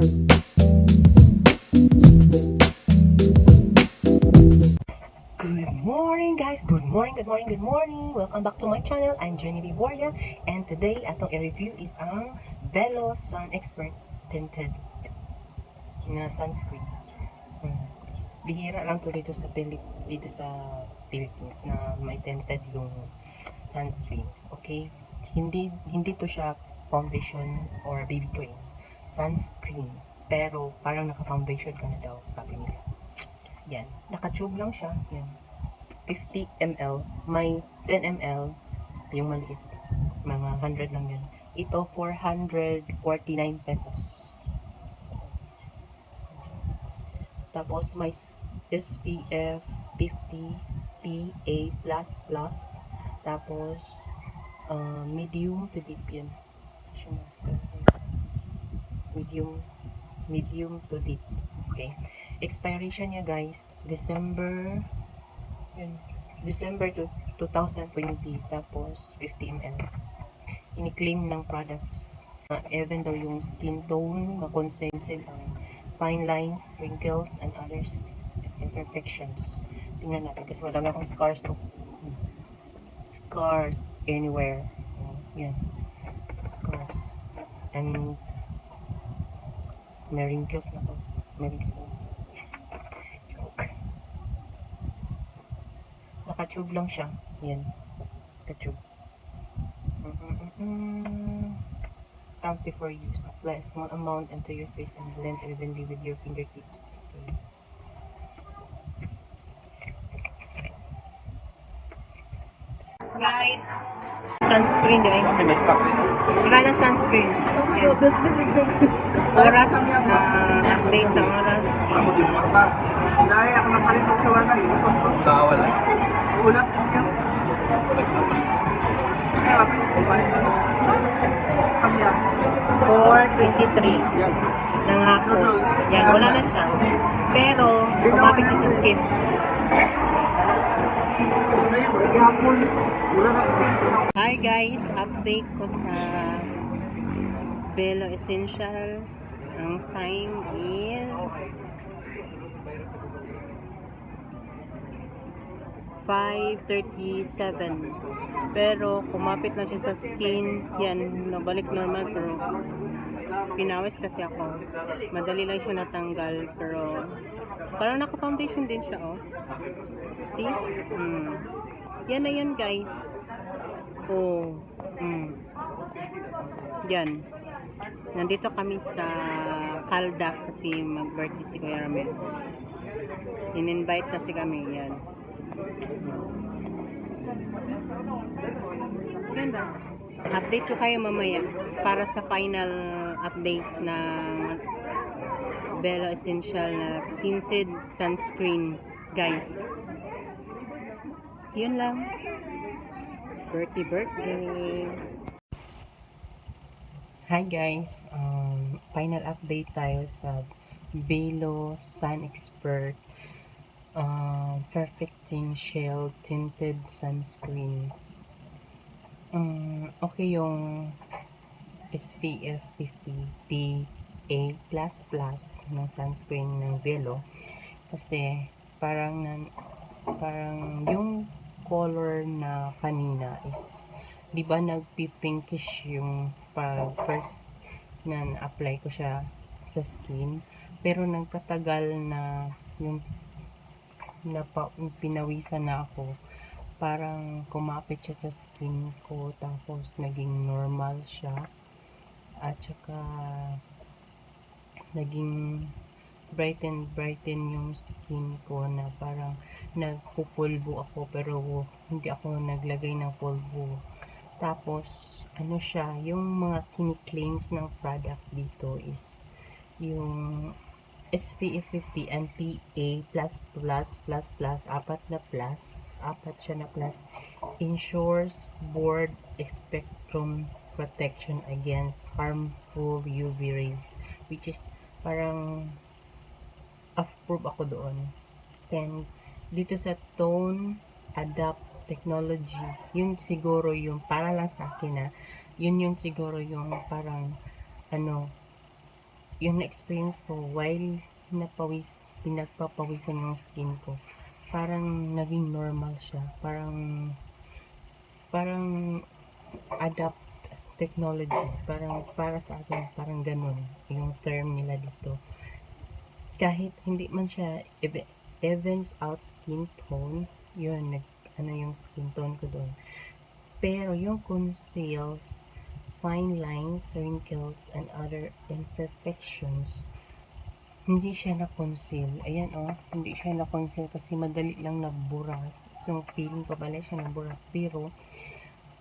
Good morning guys! Good morning! Welcome back to my channel. I'm Genevieve Borga and today atong i-review is ang BELO Sun Expert Tinted na sunscreen. Bihira lang to dito sa Philippines na may tinted yung sunscreen. Okay? Hindi to siya foundation or BB cream. Sunscreen. Pero parang naka-foundation ka na daw, sabi nila. Yan. Naka-tube lang siya. Yan. 50 ml. May 10 ml. Yung maliit. Mga 100 lang yan. Ito, 449 pesos. Tapos, may SPF 50 PA++. Tapos, medium to deep yan. Medium to deep. Okay. Expiration niya guys, December 2020, tapos 50 ml. Ini-claim ng products. Even though yung skin tone, ma-consensitive ang fine lines, wrinkles, and others imperfections. Tingnan natin kasi madami akong scars. Scars anywhere. Yan. Scars. And may wrinkles na po. Naka-tube lang siya. Yan. Naka-tube. Count before use. Apply a small amount into your face and blend evenly with your fingertips. Okay. Guys, sunscreen din. Wala na sunscreen. Yan. Oras, update ng oras. Dahil ako nakalipag sa wala yun. Wala. Ulat yun. Kaya 4:23 ng hapon. Yan, wala na siya. Pero, kumapit siya sa skin. Hi guys, update ko sa BELO Essential. Ang time is 5:37. Pero kumapit lang siya sa skin. Yan, nabalik normal pero pinawis kasi ako. Madali lang siya natanggal pero parang naka-foundation din siya, oh. See? Yan na yan, guys. Oh. Yan. Nandito kami sa Calda kasi mag-birthday si Kuya Ramel. In-invite kasi kami. Yan. Ganda. Update ko kayo mamaya para sa final update ng BELO Essential na tinted sunscreen, guys. Yun lang. Birthday. Hi guys, final update tayo sa BELO Sun Expert Perfecting Shell Tinted Sunscreen. Okay yung SPF 50 PA++ ng sunscreen ng BELO kasi parang yung color na kanina is, di ba nagpipinkish yung pag first na apply ko siya sa skin, pero nagkatagal na yung pinawisan na ako, parang kumapit siya sa skin ko tapos naging normal siya at saka naging brighten yung skin ko na parang nagpupulbo ako pero hindi ako naglagay ng pulbo. Tapos ano siya, yung mga kini-claims ng product dito is yung SPF 50 and PA++++, apat siya na plus, ensures broad spectrum protection against harmful UV rays, which is parang approve ako doon. Then dito sa tone adapt technology, yun siguro yung para lang sa akin na yun yung siguro yung parang ano yung na-experience ko while pinagpapawisan yung skin ko, parang naging normal siya. Parang adapt technology. Parang para sa akin, parang ganun yung term nila dito. Kahit hindi man siya evens out skin tone, yun, yung skin tone ko doon. Pero yung conceals fine lines, wrinkles, and other imperfections, hindi siya na-conceal. Ayan, hindi siya na-conceal kasi madali lang nabura. So, feeling ko pala siya nabura. Pero,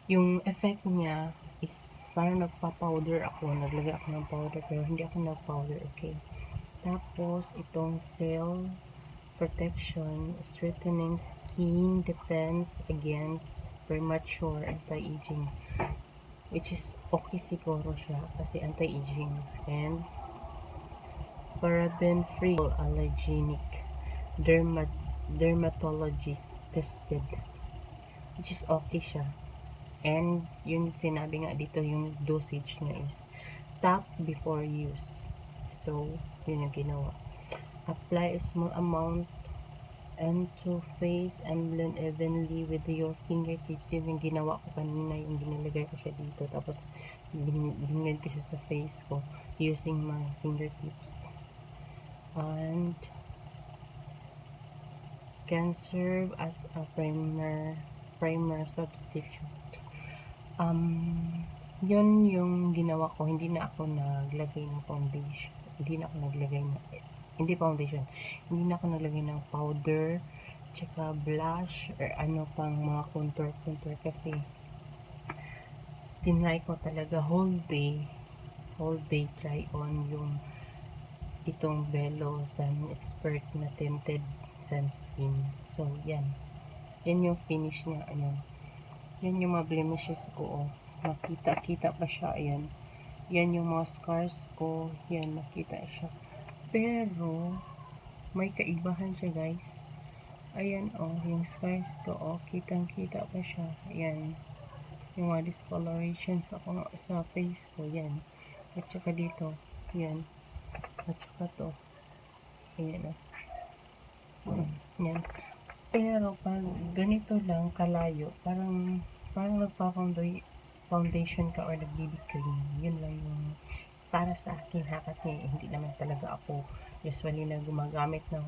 yung effect niya is parang nagpa-powder ako. Naglagay ako ng powder, pero hindi ako nag-powder, okay? Tapos, itong cell protection, strengthening skin defense against premature anti-aging, which is okay siguro siya kasi anti-aging, and paraben free, allergenic, dermatology tested, which is okay siya. And yung sinabi nga dito, yung dosage niya is tap before use. So yun yung ginawa. Apply a small amount onto face and blend evenly with your fingertips. Yun yung ginawa ko kanina, yung ginilagay ko siya dito, tapos binilad ko siya sa face ko using my fingertips. And can serve as a primer substitute. Yun yung ginawa ko. Hindi na ako naglagay ng foundation. Hindi na ako naglagay ng powder, tsaka blush, or ano pang mga contour kasi tinry ko talaga whole day try on yung itong BELO Sun Expert na tinted sunscreen. So yan yung finish niya. Yan yung mga blemishes ko, makita pa siya. Yan yung mga scars ko, yan, makita siya. Pero may kaibahan siya, guys. Ayan, yung scars ko, kitang-kita pa siya. Ayan, yung mga discoloration sa face ko, yan. At saka dito, yan. At saka to, ayan, yan. Pero pag ganito lang kalayo, parang nagpa-foundation ka or nag-BB cream. Yun lang yung para sa akin, ha, kasi hindi naman talaga ako usually na gumagamit ng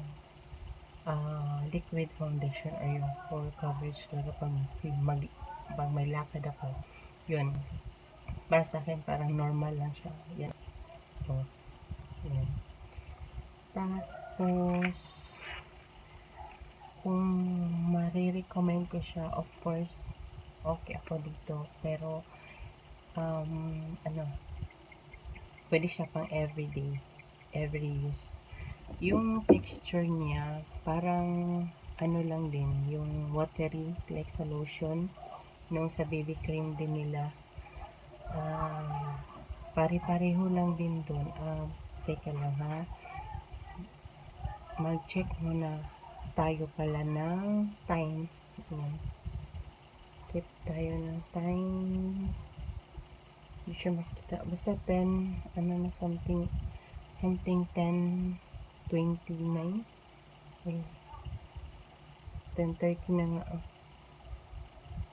liquid foundation or yung full coverage talaga pag may lakad ako. Yun, para sa akin parang normal lang siya. Yan. Yan. Tapos kung marirecommend ko siya, of course okay ako dito, pero pwede siya pang everyday, every use. Yung texture niya parang lang din, yung watery like sa lotion nung sa baby cream din nila. Pare-pareho lang din dun. Teka lang, ha, mag-check muna tayo pala ng time. Check tayo ng time. Hindi siya makita. Basta 10, something 10:29. 10:30 na nga.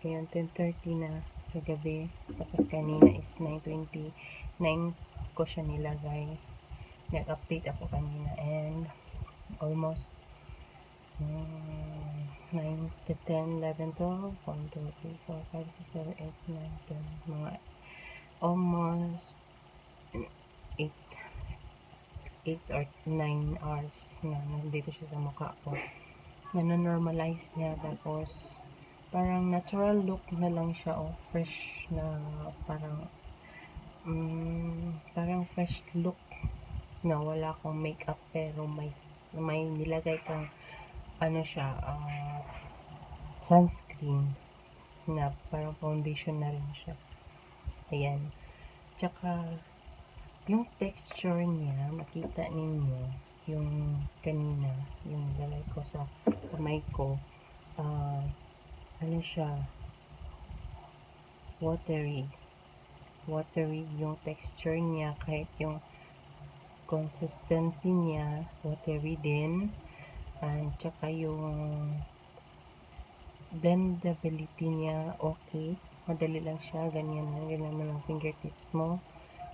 Ayan, 10:30 na sa gabi. Tapos kanina is 9:29 ko siya nilagay. Nag-update ako kanina, and almost 9 to 10, 11, 12, 1, 2, 3, 4, 5, 6, 7, 8, 9, 10, mga almost 8 or 9 hours na nandito siya sa mukha ko. Na-normalize niya, tapos parang natural look na lang siya, fresh na, parang fresh look na wala akong makeup, pero may nilagay kang sunscreen na parang foundation na rin siya. Ayan. Tsaka yung texture niya, makita ninyo yung kanina, yung lalay ko sa kamay ko, siya, watery yung texture niya, kahit yung consistency niya, watery din. And tsaka yung blendability niya, okay. Madali lang siya, ganyan mo ng fingertips mo.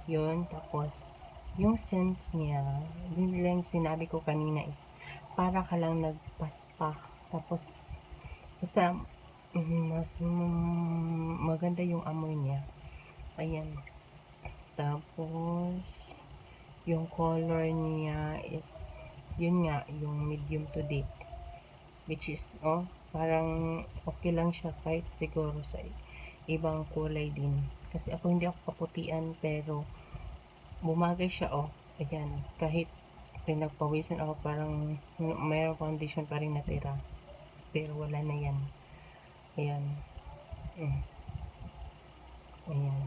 Yun, tapos yung scent niya, yun lang sinabi ko kanina is para ka lang nagpaspa. Tapos basta mas maganda yung amoy niya. Ayan. Tapos yung color niya is yun nga, yung medium to deep, which is parang okay lang siya kahit siguro sa ibang kulay din. Kasi ako hindi ako kaputian, pero bumagay siya, ayan, kahit pinagpawisan ako, parang mayroong foundation pa rin natira, pero wala na yan. Ayan. Ayan.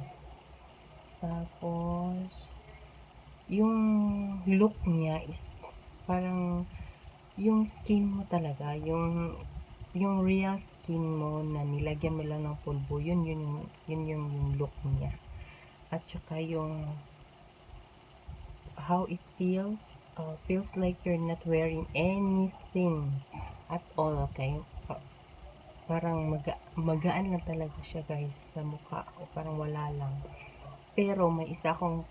Tapos yung look niya is parang yung skin mo talaga, yung real skin mo na nilagyan mo lang ng pulbo, yun yung look niya. At saka yung how it feels like you're not wearing anything at all, okay? Parang magaan lang talaga siya, guys, sa mukha, o parang wala lang. Pero may isa akong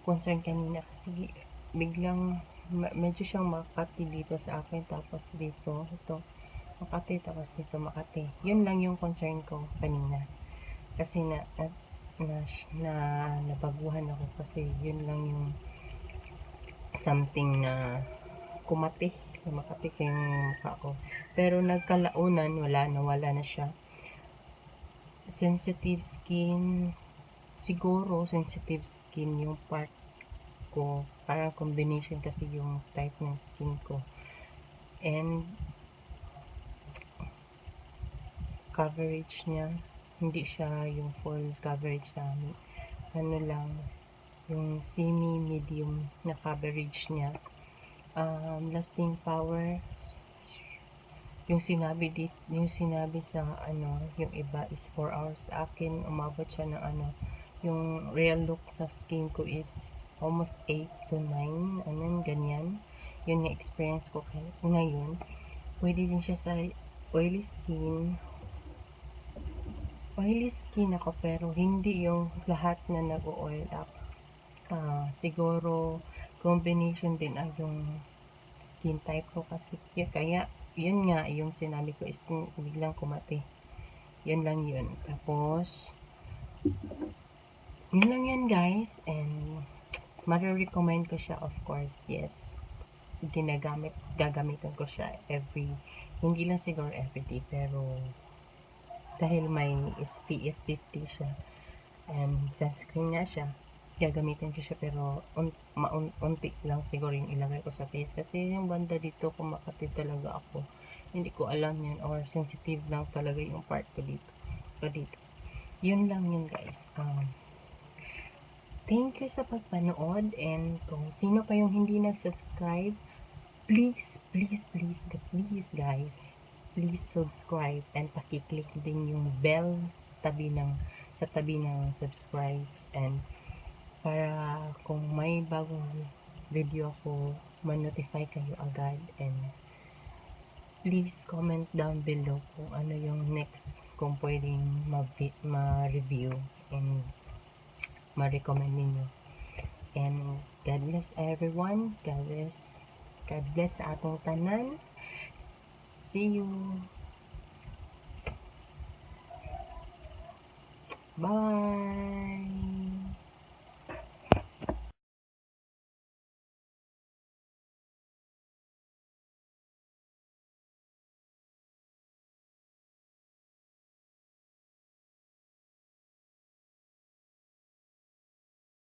concern kanina, kasi biglang medyo siyang makati dito sa akin, tapos dito ito makati, tapos dito makati. Yun lang yung concern ko kanina, kasi nabaguhan ako, kasi yun lang yung something na kumati, makati ko yung mukha ko. Pero nagkalaunan, nawala na siya. Sensitive skin, siguro sensitive skin yung part ko, parang combination kasi yung type ng skin ko. And coverage niya, hindi siya yung full coverage namin, ano lang, yung semi-medium na coverage niya. Lasting power, yung sinabi sa yung iba is 4 hours. Sa akin, umabot siya ng yung real look sa skin ko is almost 8 to 9, ganyan. Yun yung experience ko ngayon. Pwede din siya sa oily skin. Oily skin ako, pero hindi yung lahat na nag-oil up. Siguro combination din yung skin type ko, kasi kaya yun nga yung sinabi ko is biglang kumati. Yun lang yun. Tapos yun lang yan, guys, and marirecommend ko siya, of course. Yes, gagamitan ko siya hindi lang siguro everyday, pero dahil may SPF 50 siya and sunscreen nga siya, gagamitin ko siya, pero unti lang siguro yung ilagay ko sa face, kasi yung banda dito kumakati talaga ako, hindi ko alam yun, or sensitive lang talaga yung part ko dito. Yun lang yun, guys. Thank you sa pagpanood, and kung sino pa yung hindi nag-subscribe, please guys, please subscribe, and pakiclick din yung bell sa tabi ng subscribe, and para kung may bagong video ko, ma-notify kayo agad. And please comment down below kung ano yung next kung pwedeng ma-review and ma-recommend ninyo. And God bless everyone. God bless sa atong tanan. See you. Bye.